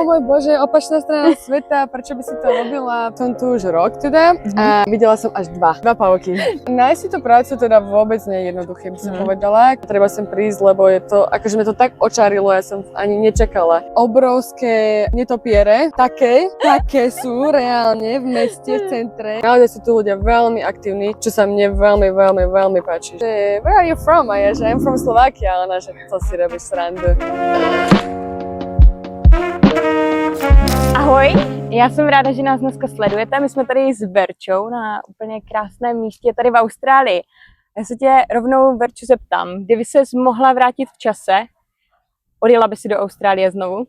môj Bože, opačná strana sveta, prečo by si to robila? Som tu už rok teda a videla som až dva pavúky. Nájsť si tú prácu teda vôbec nie je jednoduché, by som povedala. Treba sem prísť, lebo je to, akože mňa to tak očarilo, ja som ani nečakala. Obrovské netopiere, také sú reálne v meste, v centre. Naozaj sú tu ľudia veľmi aktívni, čo sa mne veľmi páči. Where are you from? A ja, že I'm from Slovakia, ale že to si robíš srandu. Ahoj, já jsem ráda, že nás dneska sledujete. My jsme tady s Verčou na úplně krásném místě tady v Austrálii. Já se tě rovnou, Verču, zeptám, kdyby ses mohla vrátit v čase, odjela by si do Austrálie znovu?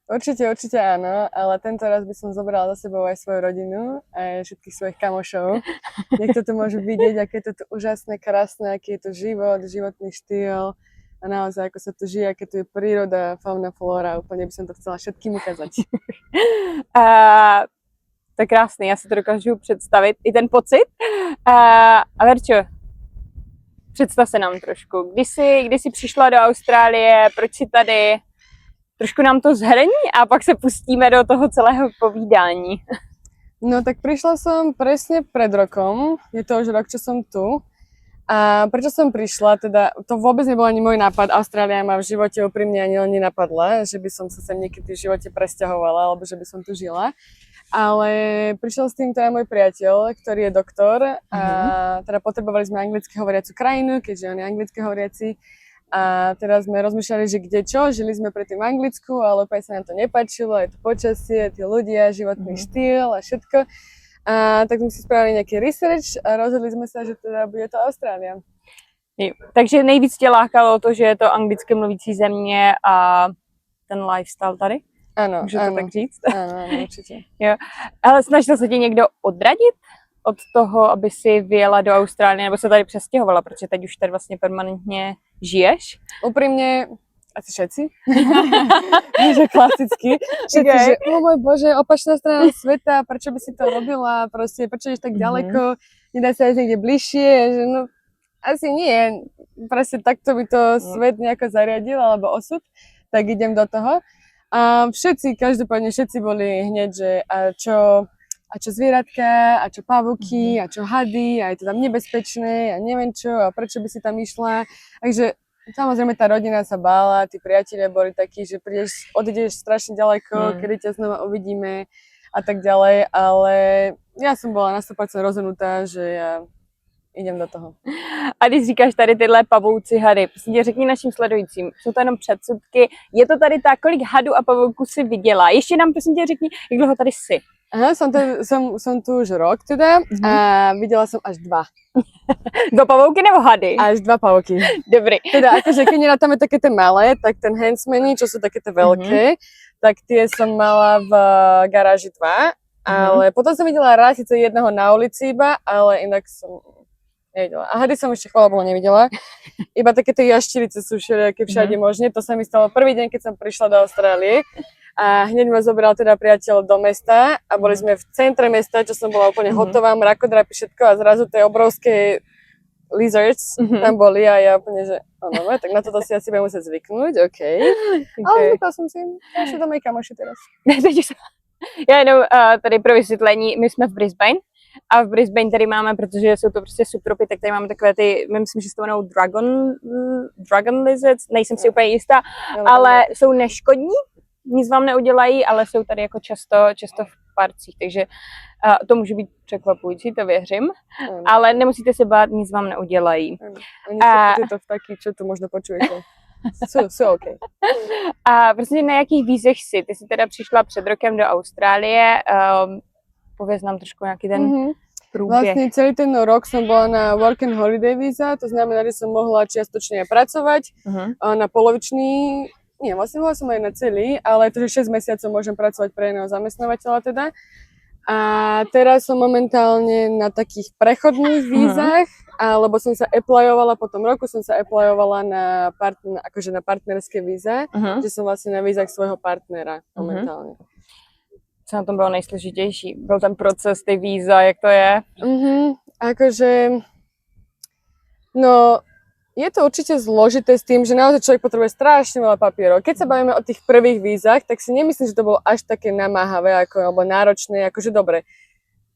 Určite áno, ale tento raz by som zobrala za sebou aj svoju rodinu, aj všetkých svojich kamošov. Niekto to môže vidieť, aké je to tu úžasné, krásne, aký je to život, životný štýl a naozaj, ako sa tu žije, aké tu je príroda, fauna, flóra. Úplne by som to chcela všetkým ukázať. To je krásný, já si to dokážu představit, i ten pocit. A Verčo, představ se nám trošku, kdy jsi přišla do Austrálie, proč jsi tady? Trošku nám to zhrní a pak se pustíme do toho celého povídání. No tak prišla som presne pred rokom, je to už rok, čo som tu. A prečo som prišla, teda to vôbec nebol ani môj nápad, Austrália ma v živote úprimne ani len nenapadla, že by som sa sem niekedy v živote presťahovala, alebo že by som tu žila. Ale prišiel s tým teda môj priateľ, ktorý je doktor a teda potrebovali sme anglicky hovoriacu krajinu, keďže on je anglicky hovoriaci. A teraz sme rozmýšľali, že kde čo, žili sme predtým v Anglicku, ale úplne sa nám to nepáčilo, aj to počasie, tí ľudia, životný štýl a všetko. A tak sme si spravili nejaký research a rozhodli sme sa, že teda bude to Austrália. Takže nejvíc tě lákalo to, že je to anglicky mluvící země a ten lifestyle tady? Ano, můžu to tak říct? Ano, určitě. Jo. Ale snažil se tě někdo odradit od toho, aby si vyjela do Austrálie, nebo se tady přestěhovala, protože teď už tady vlastně permanentně žiješ? Úprimne, asi všetci. Že klasicky. Všetci, že môj Bože, opačná strana sveta, prečo by si to robila, proste, prečo ideš tak ďaleko, nedá sa ísť niekde bližšie, že no, asi nie. Proste takto by to svet nejako zariadil, alebo osud, tak idem do toho. A každopádne všetci boli hneď, že a čo zvieratka, a čo pavúky, a čo hady, a je to tam nebezpečné, a neviem čo, a prečo by si tam išla. Takže samozrejme tá rodina sa bála, tí priatelia boli takí, že odídeš strašne ďaleko, kedy ťa znova uvidíme a tak ďalej, ale ja som bola na 100% rozhodnutá, že ja idem do toho. A když říkáš tady tyhle pavouci hady, prosím tě, řekni našim sledujícím, jsou to jenom předsudky, je to tady tak, kolik hadů a pavouků si viděla? Ještě nám prosím tě řekni, jak dlouho tady jsi? Aha, som tu už rok teda a videla som až dva. Dva pavouky nebo hady? Až dva pavouky. Dobrý. Teda akože keď nerátame také tie malé, tak ten handsmany, čo sú také tie veľké, tak tie som mala v garáži 2, ale potom som videla raz síce jedného na ulici iba, ale inak som nevidela. A hady som ešte chvála Bohu nevidela. Iba také tie jaščerice sú všelijaké všade možne. To sa mi stalo prvý deň, keď som prišla do Austrálie. A hneď ma zobral teda priateľ do mesta a boli sme v centre mesta, čo som bola úplne hotová, mrakodrapy, všetko a zrazu tie obrovské lizards tam boli a ja úplne, že no, tak na toto si asi budem musieť zvyknúť, okej. Ale zvykla som si, ja sú tam aj kamoši teraz. Já jenom tady pro vysvětlení, my jsme v Brisbane a v Brisbane tady máme, protože jsou to prostě subtropy, tak tady máme takové ty, myslím, že se to jmenou dragon lizards, nejsem si úplně jistá, ale jsou neškodní. Nic vám neudělají, ale jsou tady jako často v parcích, takže to může být překvapující, to věřím, ale nemusíte se bát, nic vám neudělají. Oni sú to vtáky, čo tu možno počujete. Sú OK. A prostě na jakých vízech jsi? Ty jsi teda přišla před rokem do Austrálie, pověz nám trošku nějaký ten průběh. Vlastne celý ten rok som bola na work and holiday víza, to znamená, že som mohla čiastočne pracovať na polovičný. Nie, vlastne bola som aj na celý, ale to, že 6 mesiacov môžem pracovať pre iného zamestnávateľa teda. A teraz som momentálne na takých prechodných vízach, lebo som sa applyovala, po tom roku som sa applyovala na partnerské víza, že som vlastne na vízach svojho partnera momentálne. Co na tom bylo nejsložitější? Byl ten proces, ty víza, jak to je? Akože, no, Je to určite zložité s tým, že naozaj človek potrebuje strašne veľa papierov. Keď sa bavíme o tých prvých vízach, tak si nemyslím, že to bolo až také namáhavé alebo náročné, akože dobre.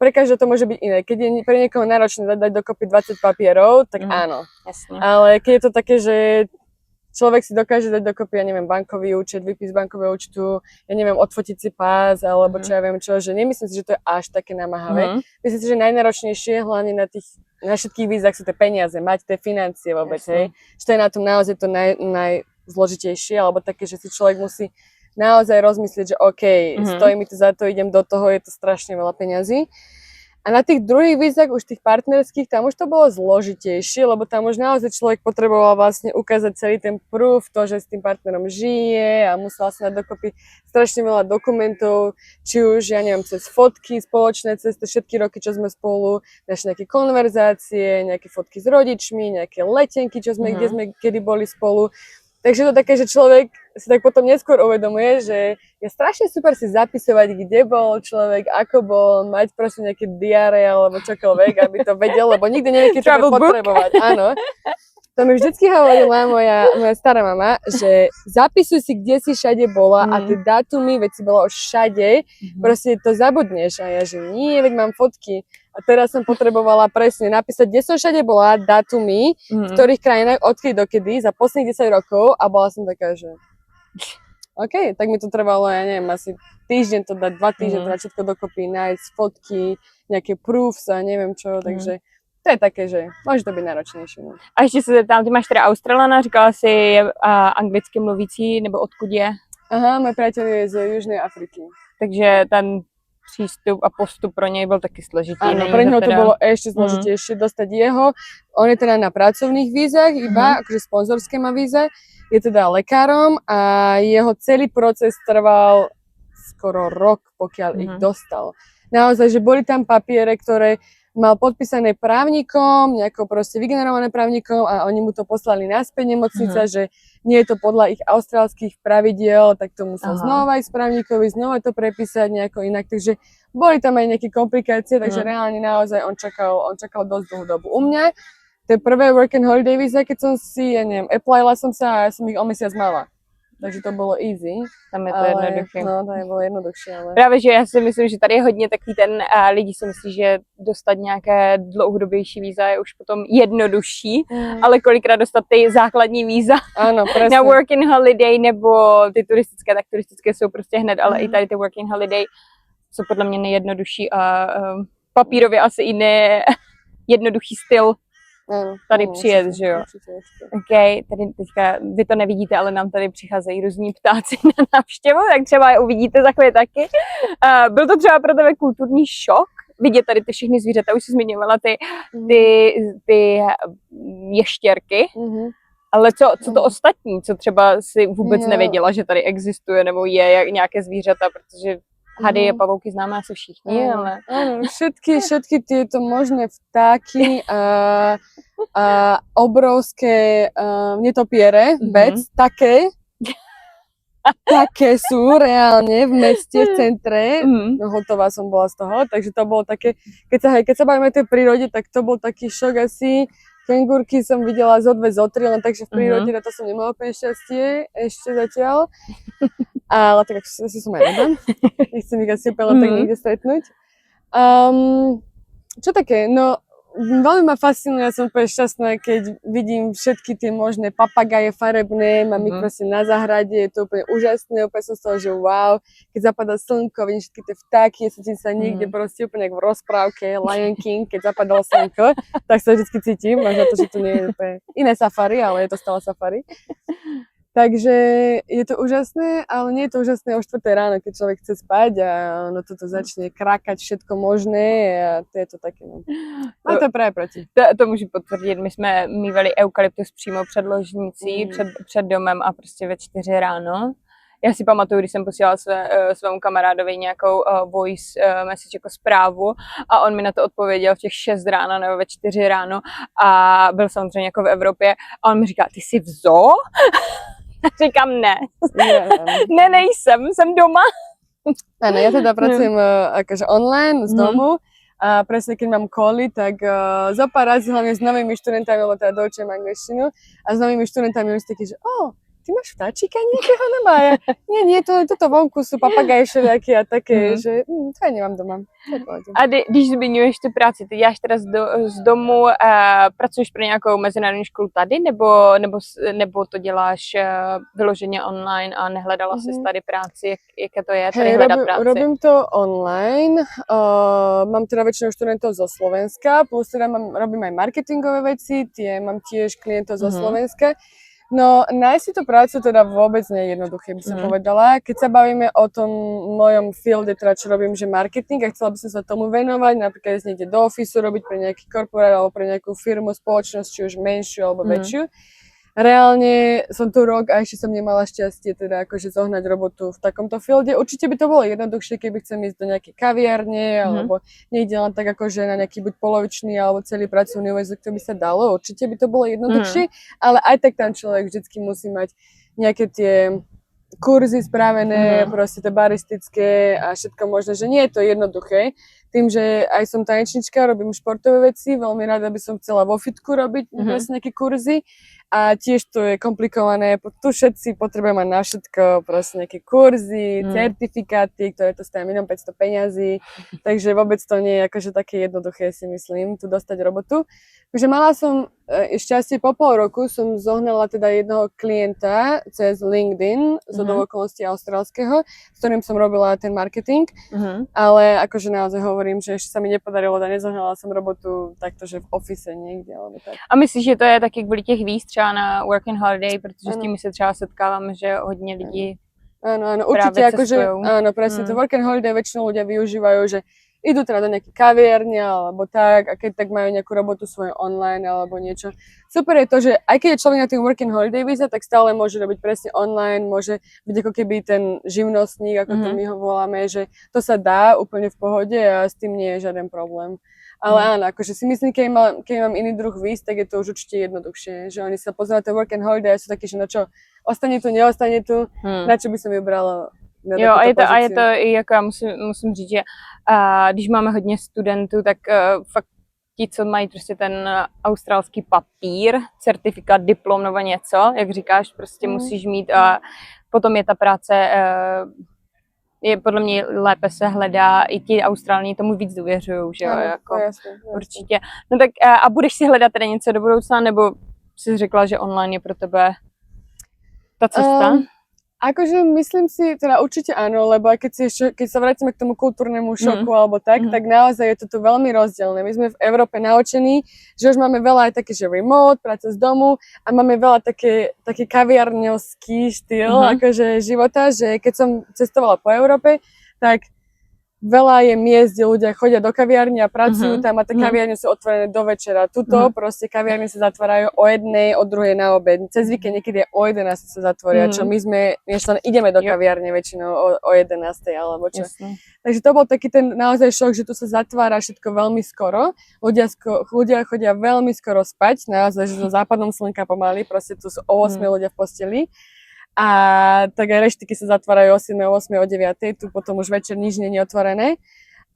Pre každého to môže byť iné. Keď je pre niekoho náročné dať dokopy 20 papierov, tak áno. Jasne. Ale keď je to také, že človek si dokáže dať dokopy, ja neviem, bankový účet, výpis bankového účtu, ja neviem, odfotiť si pás, alebo čo ja viem čo, že nemyslím si, že to je až také namáhavé. Myslím si, že najnáročnejšie, hlavne na všetkých vízach sú tie peniaze, mať tie financie vôbec, hej. Že to je na tom naozaj to najzložitejšie, alebo také, že si človek musí naozaj rozmyslieť, že OK, stojí mi to za to, idem do toho, je to strašne veľa peňazí. A na tých druhých vízach, už tých partnerských, tam už to bolo zložitejšie, lebo tam už naozaj človek potreboval vlastne ukázať celý ten proof, to, že s tým partnerom žije a musela sa dať dokopy strašne veľa dokumentov, či už, ja neviem, cez fotky spoločné, cez všetky roky, čo sme spolu, naše nejaké konverzácie, nejaké fotky s rodičmi, nejaké letenky, čo sme, kde sme kedy boli spolu. Takže to také, že človek si tak potom neskôr uvedomuje, že je strašne super si zapisovať, kde bol človek, ako bol, mať proste nejaké diáre alebo čokoľvek, aby to vedel, lebo nikdy nevie, keď to bude potrebovať. Áno. To mi vždycky hovorila moja stará mama, že zapisuj si, kde si všade bola a tie dátumy, veď si bola už všade, proste to zabudneš. A ja, že nie, veď mám fotky. A teraz som potrebovala presne napísať, kde som všade bola, dátumy, v ktorých krajinách, odkedy dokedy, za posledných 10 rokov a bola som taká, že OK, tak mi to trvalo, ja neviem, asi týždeň to dať, 2 týždne to dať všetko dokopy, nájsť fotky, nejaké proofs a neviem čo, takže to je také, že môže to byť náročnejšie. No. A ještě se zeptám, ty máš teda Australana, říkala jsi anglicky mluvící, nebo odkud je? Aha, můj přítel je z Jižní Afriky. Takže ten přístup a postup pro něj byl taky složitý. Áno, pre neho to bolo ešte zložitejšie dostať jeho. On je teda na pracovných vízach iba, akože sponzorské má víze. Je teda lekárom a jeho celý proces trval skoro rok, pokiaľ ich dostal. Naozaj, že boli tam papiere, ktoré mal podpísané právnikom, nejako proste vygenerované právnikom a oni mu to poslali naspäť nemocnica, že nie je to podľa ich austrálskych pravidiel, tak to musel znova ísť právnikovi, znova to prepísať nejako inak, takže boli tam aj nejaké komplikácie, takže reálne naozaj on čakal dosť dlhú dobu. U mňa tie prvé work and holiday víza, keď som si, ja neviem, applyla som sa a ja som ich o mesiac mala. Takže to bylo easy. Tam je to jednoduché. No, to je bylo jednodušší, ale... Právě, že já si myslím, že tady je hodně takový ten, lidi si myslí, že dostat nějaké dlouhodobější víza je už potom jednodušší, ale kolikrát dostat ty základní víza ano, na working holiday nebo ty turistické, tak turistické jsou prostě hned, ale i tady ty working holiday jsou podle mě nejjednodušší a papírově asi i jednoduchý styl. Tady přijet, že jo? OK, tady teďka, vy to nevidíte, ale nám tady přicházejí různí ptáci na návštěvu, tak třeba je uvidíte za chvíli taky. Byl to třeba pro tebe kulturní šok vidět tady ty všechny zvířata, už jsi zmiňovala ty ještěrky, ale co to ostatní, co třeba si vůbec nevěděla, že tady existuje, nebo je nějaké zvířata, protože hady a pavouky známe asi všichni, ale... Áno, všetky tieto možné vtáky a obrovské netopiere, také sú reálne v meste, v centre. No, hotová som bola z toho, takže to bolo také, keď sa bavíme o tej prírode, tak to bol taký šok asi. Kengurky som videla zo 2, zo 3, len takže v prírode na to som nemala úplne šťastie ešte zatiaľ. Ale tak asi som aj rada. Nechcem ich asi úplne tak niekde stretnúť. Čo také? No, veľmi ma fascinuje, ja som úplne šťastná, keď vidím všetky tie možné papagaje farebné, mám ich proste na záhrade, je to úplne úžasné, úplne som z toho, že wow, keď zapadá slnko, vidím všetky tie vtáky, cítim sa niekde proste úplne jak v rozprávke Lion King, keď zapadalo slnko, tak sa vždycky cítim, až na to, že to nie je úplne iné safari, ale je to stále safari. Takže je to úžasné, ale nie je to úžasné o 4 ráno, keď človek chce spať a ono toto začne krákať všetko možné a to je to také, no. A to je právě proti. To můžu potvrdit, my jsme mívali eukalyptus přímo před ložnicí, před domem a prostě ve 4 ráno. Já si pamatuju, když jsem posílala svému kamarádovi nějakou voice message jako zprávu a on mi na to odpověděl v těch 6 ráno nebo ve 4 ráno a byl samozřejmě jako v Evropě a on mi říká, ty jsi v zoo? Říkám ne. Nejsem, jsem doma. Áno, ja teda pracujem akože online z domu A presne keď mám koly, tak zo pár razy hlavne s novými študentami, lebo teda doučujem angličtinu, a s novými študentami už taký, že ty máš vtáčika nejakého doma? Ja, nie, toto vonku sú papagaje všelijaké a také, že to ja nemám doma. A když zmiňuješ tu práci, ty děláš teda z domu, pracuješ pro nějakou mezinárodní školu tady, nebo to děláš vyloženě online a nehledala jsi tady práci? Jaké to je tady hledat práci? Robím to online. Mám teda väčšinou študentov zo Slovenska, plus teda robím aj marketingové veci, mám tiež klientov zo Slovenska. No, nájsť si tú prácu teda vôbec nie je jednoduché, by som povedala. Keď sa bavíme o tom mojom fielde, teda čo robím, že marketing, a chcela by som sa tomu venovať, napríklad ísť niekde do ofisu, robiť pre nejaký korporát alebo pre nejakú firmu, spoločnosť, či už menšiu alebo väčšiu. Reálne som tu rok a ešte som nemala šťastie teda akože zohnať robotu v takomto fielde. Určite by to bolo jednoduchšie, keby chcem ísť do nejakej kaviarne alebo niekde len tak akože na nejaký buď polovičný alebo celý pracovný úväzok, to by sa dalo. Určite by to bolo jednoduchšie, ale aj tak tam človek vždycky musí mať nejaké tie kurzy spravené, proste to baristické a všetko možné, že nie je to jednoduché. Tým, že aj som tanečnička, robím športové veci, veľmi rada by som chcela vo fitku robiť presne nejaké kurzy a tiež to je komplikované, tu všetci potrebujeme mať na všetko, proste nejaké kurzy, certifikáty, ktoré to stojí milión 500 peňazí, takže vôbec to nie je akože také jednoduché, si myslím, tu dostať robotu. Takže mala som šťastie, po pol roku som zohnala teda jednoho klienta cez LinkedIn, z okolností austrálskeho, s ktorým som robila ten marketing, ale akože naozaj hovorím, že ešte sa mi nepodarilo, nezohnala som robotu takto, že v office niekde, alebo tak. A myslíš, že to je taky kvůli těch víz třeba na work and holiday, protože s tím se třeba setkáváme, že hodně lidí áno, určite akože, áno, presne to work and holiday väčšinou ľudia využívajú, že idú teda do nejaké kaviarne alebo tak a keď tak majú nejakú robotu svoju online alebo niečo. Super je to, že aj keď je človek na tým work and holiday víza, tak stále môže robiť presne online, môže byť ako keby ten živnostník, ako to my ho voláme, že to sa dá úplne v pohode a s tým nie je žiaden problém. Ale áno, akože si myslím, keď mám iný druh víz, tak je to už určite jednoduchšie, že oni sa pozerajú na ten work and holiday a sú takí, že no čo, ostane tu, neostane tu, na čo by som vybrala. Jo, a je to i jako já musím říct, že když máme hodně studentů, tak fakt ti, co mají prostě ten australský papír, certifikát, diplom nebo něco, jak říkáš, prostě musíš mít a potom je ta práce, je podle mě lépe se hledá, i ti Austrálni tomu víc důvěřují, že jo, jako jasne. určitě. No tak a budeš si hledat teda něco do budoucna, nebo jsi řekla, že online je pro tebe ta cesta? Akože myslím si, teda určite áno, lebo aj keď sa vrátime k tomu kultúrnemu šoku alebo tak, tak naozaj je to tu veľmi rozdielne. My sme v Európe naučení, že už máme veľa aj také, že remote, práca z domu a máme veľa taký kaviarňovský štýl akože života, že keď som cestovala po Európe, tak veľa je miest, kde ľudia chodia do kaviarne a pracujú tam a tie kaviarne sú otvorené do večera. Tuto proste kaviarne sa zatvárajú o 1:00, o 2:00 na obed. Cez víkend niekedy o 11:00 sa zatvoria, čo my sme, ešte ideme do kaviarne väčšinou o 11:00 alebo čo. Jasne. Takže to bol taký ten naozaj šok, že tu sa zatvára všetko veľmi skoro. Ľudia chodia veľmi skoro spať, naozaj, že so západom slnka pomaly, proste tu sú o 8:00 ľudia v posteli. A tak aj reštiky sa zatvárajú o 7, o 8, o 9, tu potom už večer nič nie je otvorené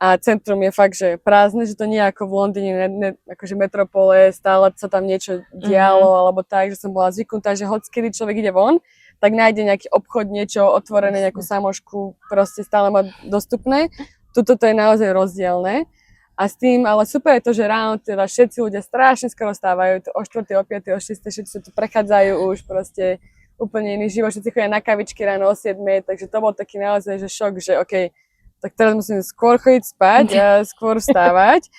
a centrum je fakt, že prázdne, že to nie je ako v Londýne, akože metropole, stále sa tam niečo dialo alebo tak, že som bola zvyknutá, že hockedy človek ide von, tak nájde nejaký obchod, niečo otvorené, nejakú samošku, proste stále má dostupné. Tuto to je naozaj rozdielne. A s tým, ale super je to, že ráno teda všetci ľudia strašne skoro stávajú, o 4, o 5, o 6, všetci sa tu prechádzajú už proste úplne iný život, všetci chodia na kavičky ráno o 7, takže to bol taký naozaj že šok, že OK, tak teraz musím skôr chodiť spať a skôr vstávať.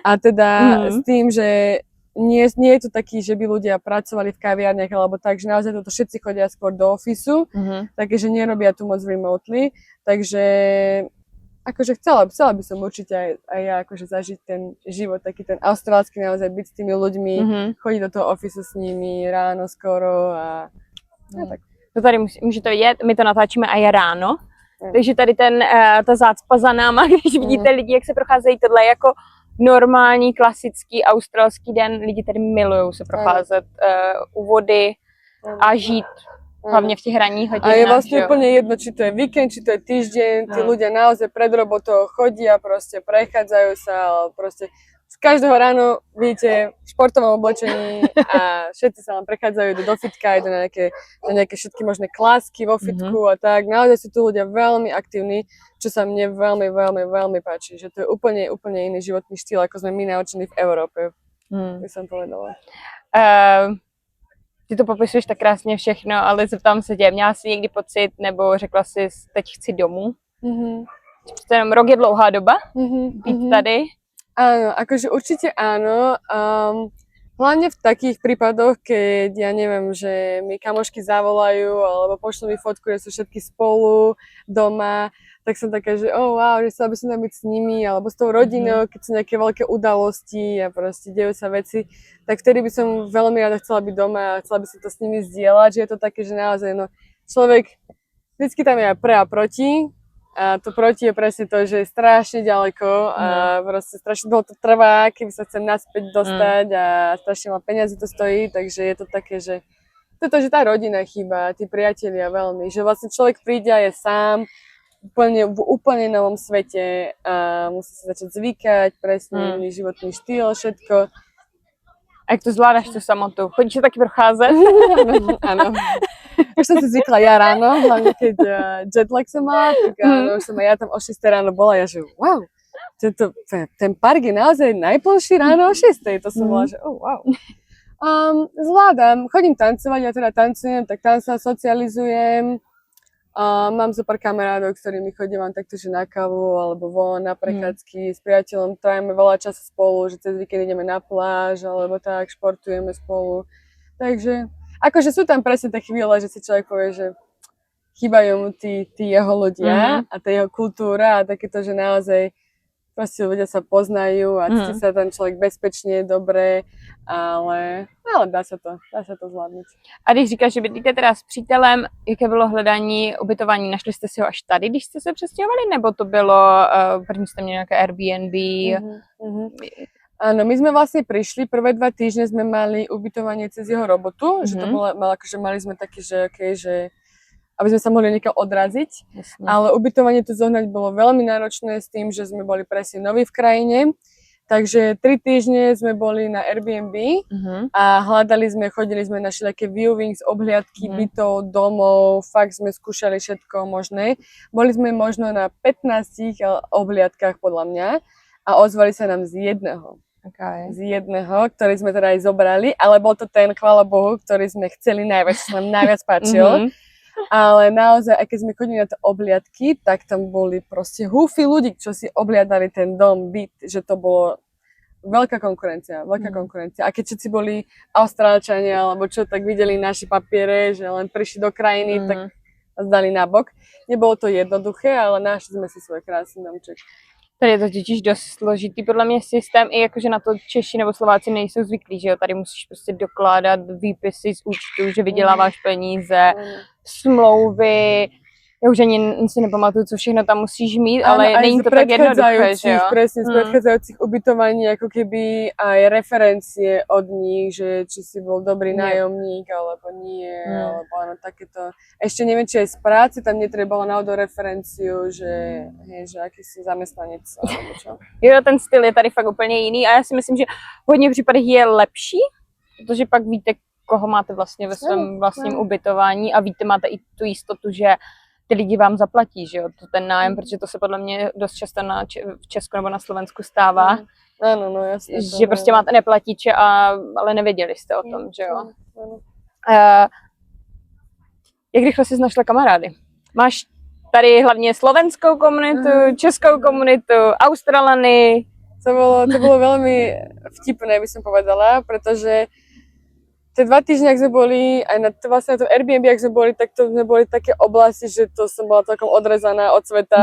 A teda s tým, že nie je to taký, že by ľudia pracovali v kaviarniach alebo tak, že naozaj toto všetci chodia skôr do ofisu, takže nerobia tu moc remotely, takže akože chcela by som určite aj ja akože zažiť ten život, taký ten austrálsky, naozaj byť s tými ľuďmi, chodiť do toho ofisu s nimi ráno skoro a no, tak. To tady můžete vidět, my to natáčíme a je ráno, takže tady ta zácpa za náma, když vidíte lidi, jak se procházejí, tohle je jako normální, klasický australský den, lidi tady milujou se procházet u vody a žít Hlavne v tých ranních hodinách. A je vlastne jo. úplne jedno, či to je víkend, či to je týždeň, tí ľudia naozaj pred robotou chodia, proste prechádzajú sa, ale proste z každého ráno vidíte v športovom oblečení a všetci sa len prechádzajú do fitka, idú na nejaké všetky možné klásky vo fitku a tak. Naozaj sú tu ľudia veľmi aktívni, čo sa mne veľmi, veľmi, veľmi páči, že to je úplne, úplne iný životný štýl, ako sme my naučení v Európe, by som povedala. Ty to popisuješ tak krásně všechno, ale zeptám se tě, měla jsi někdy pocit, nebo řekla jsi, teď chci domů? Přece jenom rok je dlouhá doba být tady. Áno, akože určite áno. Hlavne v takých prípadoch, keď ja neviem, že mi kamošky zavolajú alebo pošlú mi fotku, že sú všetky spolu doma, tak som taká, že wow, že chcela by som tam byť s nimi alebo s tou rodinou, keď sú nejaké veľké udalosti a proste dejú sa veci, tak vtedy by som veľmi rada chcela byť doma a chcela by som to s nimi zdieľať, že je to také, že naozaj človek vždycky tam je aj pre a proti. A to proti je presne to, že je strašne ďaleko a proste strašne dlho to trvá, keby sa chcem naspäť dostať a strašne veľa peniazy to stojí, takže je to také, že to je to, že tá rodina chýba, tí priatelia veľmi, že vlastne človek príde a je sám v úplne novom svete a musí sa začať zvykať, presne iný životný štýl, všetko. A jak to zvládáš tu samotu? Chodíš se taky procházet? Áno. Už som si zvykla ja ráno, hlavne keď jetlag som mala, tak už som aj ja tam o 6 ráno bola, ja že wow, ten park je naozaj najplnší ráno o 6, to som bola, že wow. Zvládam, chodím tancovať, ja teda tancujem, tak tam sa socializujem. Mám zo pár kamarádov, ktorými chodím takto, že na kávu alebo von na prechádzky s priateľom, trávime veľa času spolu, že cez víkend ideme na pláž alebo tak, športujeme spolu. Takže akože sú tam presne také chvíle, že si človek povie, že chýbajú mu tí jeho ľudia a tá jeho kultúra a takéto, že naozaj proste ľudia sa poznajú a cíti sa tam človek bezpečne, dobre, ale dá sa to zvládnuť. A když říkáš, že bydlíte teda s přítelem, jaké bylo hledání ubytování? Našli jste si ho až tady, když jste se přestěhovali, nebo to bylo, první jste měli nejaké Airbnb? Áno, my sme vlastne prišli, prvé 2 týždne sme mali ubytovanie cez jeho robotu, že to bolo, akože mali sme také, že okej, že aby sme sa mohli niekam odraziť, ale ubytovanie tu zohnať bolo veľmi náročné s tým, že sme boli presne noví v krajine, takže 3 týždne sme boli na Airbnb a chodili sme na všelijaké viewings, obhliadky bytov, domov, fakt sme skúšali všetko možné. Boli sme možno na 15 obhliadkách podľa mňa a ozvali sa nám z jedného. Z jedného, ktorý sme teda aj zobrali, ale bol to ten, chvála Bohu, ktorý sme chceli najviac, čo sa nám najviac páčil. Ale naozaj, aj keď sme chodili na tie obhliadky, tak tam boli proste húfy ľudí, čo si obhliadali ten dom, byt, že to bolo veľká konkurencia. A keď všetci boli Austrálčania, alebo čo, tak videli naše papiere, že len prišli do krajiny, tak zdali nabok. Nebolo to jednoduché, ale našli sme si svoj krásny domček. Tady je to totiž dost složitý, podle mě systém, i jakože na to Češi nebo Slováci nejsou zvyklí, že jo, tady musíš prostě dokládat výpisy z účtu, že vyděláváš peníze, smlouvy, ja už ani si nepamatuju, co všechno tam musíš mít, ale není to tak jednoduché, že jo? Presne, z predchádzajúcich ubytovaní, ako keby aj referencie od nich, že či si bol dobrý nájomník, alebo nie, alebo áno, takéto. Ešte neviem, či aj z práce tam netrebalo náhodou referenciu, že aký si zamestnanec, alebo čo. Jo, ten styl je tady fakt úplně jiný a já si myslím, že v hodně případech je lepší, protože pak víte, koho máte vlastně ve svém vlastním ubytování a víte, máte i tu jistotu, že ty lidi vám zaplatí, že jo, to ten nájem, protože to se podle mě dost často v Česku nebo na Slovensku stává. Ano, no jasně. Že prostě máte neplatiče, ale nevěděli jste o tom, že jo. Jak rychle jsi našla kamarády? Máš tady hlavně slovenskou komunitu, českou komunitu, Australany. To bolo veľmi vtipné, by som povedala, pretože tie 2 týždne, ak sme boli, aj na to Airbnb, ak sme boli, tak to sme boli také oblasti, že to som bola takom odrezaná od sveta,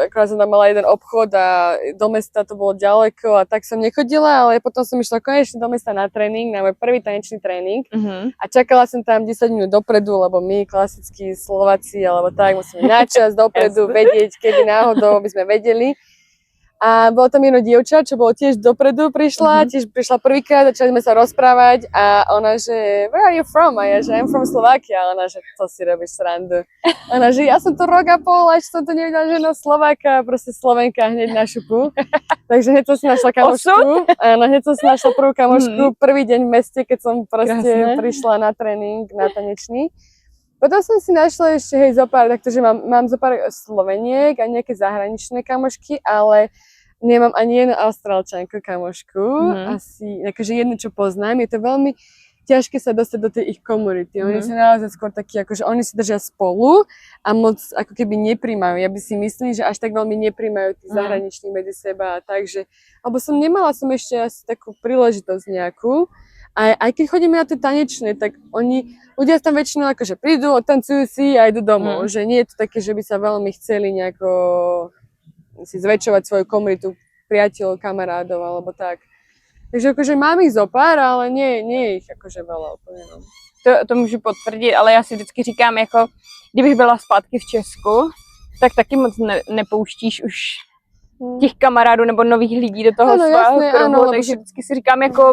akorát som tam mala jeden obchod a do mesta to bolo ďaleko a tak som nechodila, ale potom som išla konečne do mesta na tréning, na môj prvý tanečný tréning a čakala som tam 10 minút dopredu, lebo my, klasickí Slováci, alebo tak, musíme na čas dopredu vedieť, kedy náhodou by sme vedeli. A bolo tam jedno dievča, čo bolo tiež dopredu prišla, tiež prišla prvýkrát, začali sme sa rozprávať a ona, že where are you from? A ja, že I'm from Slovakia. A ona, že to si robíš srandu. Ona, že ja som tu rok a pol, až som tu nevidela žena Slováka, proste Slovenka hneď na šupu. Takže hneď som si našla kamošku. Áno, hneď som si našla prvú kamošku, prvý deň v meste, keď som proste prišla na tréning, na tanečný. Potom som si našla ešte, hej, zopár, takže mám zopár Sloveniek a nejaké zahraničné kamošky, ale nemám ani jednu Austrálčanku kamošku. Asi, akože jednu, čo poznám. Je to veľmi ťažké sa dostať do tej ich komunity. Oni sú naozaj skôr takí, akože oni si držia spolu a moc ako keby nepríjmajú. Ja by si myslím, že až tak veľmi nepríjmajú tí zahraniční medzi seba a tak, že, alebo nemala som ešte asi takú príležitosť nejakú. Aj keď chodíme na tie tanečné, tak ľudia tam väčšinou akože prídu, odtancujú si a idú domov. Že nie je to také, že by sa veľmi chceli nejako si zväčšovať svoju komunitu priateľov, kamarádov alebo tak. Takže akože mám ich zopár, ale nie je ich akože veľa úplne. No. To můžu potvrdit, ale já si vždycky říkám, jako kdybych byla zpátky v Česku, tak taky moc nepouštíš už těch kamarádů nebo nových lidí do toho svého kruhu, takže vždycky si říkám, jako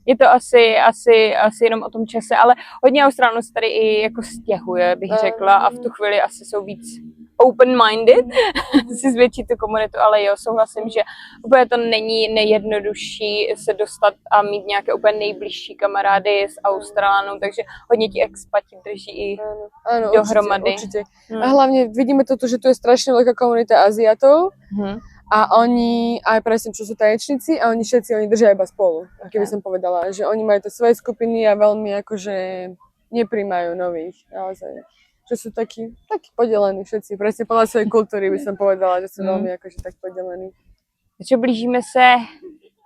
je to asi jenom o tom čase, ale hodně Australánů se tady i jako stěhuje, bych řekla, a v tu chvíli asi jsou víc open-minded, si zvětšit tu komunitu, ale jo, souhlasím, že úplně to není nejjednodušší se dostat a mít nějaké úplně nejbližší kamarády s Australánou, takže hodně ti expati drží i dohromady. Určite. A hlavne vidíme to, že tu je strašne veľká komunita Aziatov a oni, aj presne čo sú tanečníci, a oni všetci držia iba spolu, keby som povedala, že oni majú to svoje skupiny a veľmi akože nepríjmajú nových, naozaj. Že sú takí podelení všetci, presne podľa svojej kultúry by som povedala, že sú veľmi akože tak podelení. Takže blížíme se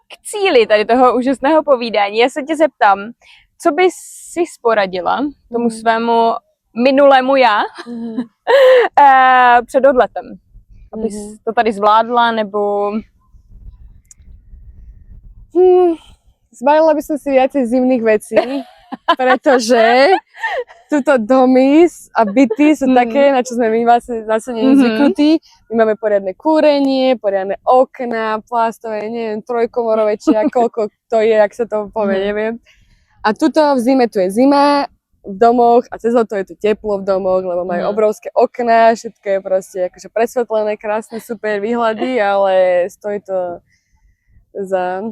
k cíli tady toho úžasného povídání. Já se tě zeptám, co bys si poradila tomu svému minulému já před odletem? Abys to tady zvládla, nebo... Zbalila by som si viacej zimných vecí, pretože túto domy a byty sú také, na čo sme my zase zvyknutí. My máme poriadne kúrenie, poriadne okná, plastové, neviem, trojkomorové, či koľko to je, jak sa to povie, neviem. A tuto v zime tu je zima v domoch a cez leto je tu teplo v domoch, lebo majú obrovské okná, všetko je proste akože presvetlené, krásne, super výhľady, ale stojí to za.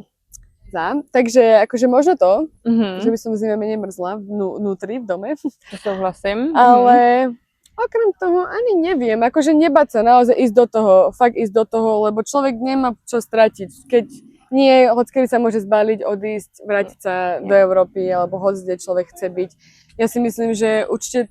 Takže akože možno to, že by som v zime menej mrzla vnútri, v dome. To souhlasím. Ale okrem toho ani neviem, akože nebať sa naozaj ísť do toho, fakt ísť do toho, lebo človek nemá čo stratiť. Keď nie, hoďkedy sa môže zbaliť, odísť, vrátiť sa do Európy, alebo hoď kde človek chce byť. Ja si myslím, že určite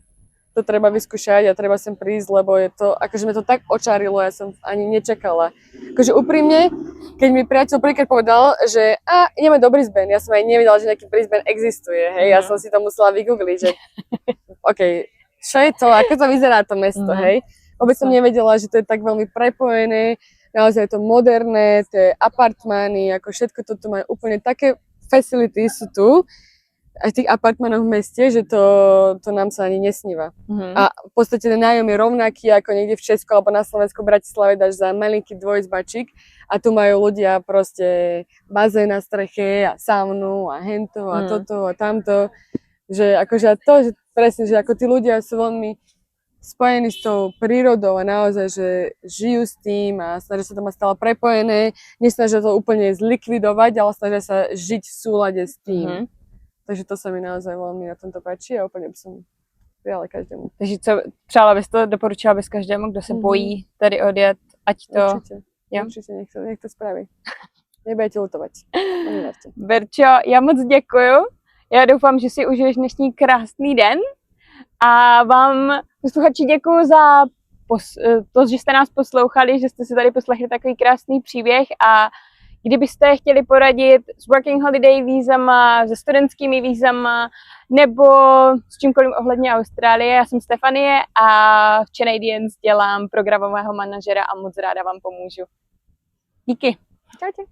to treba vyskúšať a treba sem prísť, lebo je to, akože mi to tak očarilo, ja som ani nečakala. Akože úprimne, keď mi priateľ prvýkrát povedal, že ideme do Brisbane, ja som aj nevedela, že nejaký Brisbane existuje, hej, ja som si to musela vygoogliť, že OK, čo je to, ako to vyzerá to mesto, hej. Vôbec som nevedela, že to je tak veľmi prepojené, naozaj je to moderné, tie apartmány, ako všetko toto majú úplne také facility sú tu, aj v tých apartmanoch v meste, že to nám sa ani nesníva. A v podstate ten nájom je rovnaký ako niekde v Česku alebo na Slovensku, v Bratislave dáš za malinký dvojizbačík a tu majú ľudia proste bazén na streche a saunu a hento a toto a tamto. Že akože to, že presne, že ako tí ľudia sú veľmi spojení s tou prírodou a naozaj, že žijú s tým a snažia sa to mať stále prepojené, nesnažia to úplne zlikvidovať, ale snažia sa žiť v súlade s tým. Takže to sa mi naozaj veľmi na tomto páči a úplne by som prijala každému. Takže co, doporučila bys každému, kdo se bojí tady odjet, ať to... Určite nech to spraví. Nebudete lutovať. Verčo, já moc děkuju. Já doufám, že si užiješ dnešní krásný den a vám, posluchači, děkuju za to, že jste nás poslouchali, že jste si tady poslechli takový krásný příběh a kdybyste chtěli poradit s working holiday vízama, se studentskými vízama nebo s čímkoliv ohledně Austrálie, já jsem Stefanie a v Canadians dělám programového manažera a moc ráda vám pomůžu. Díky. Čaute.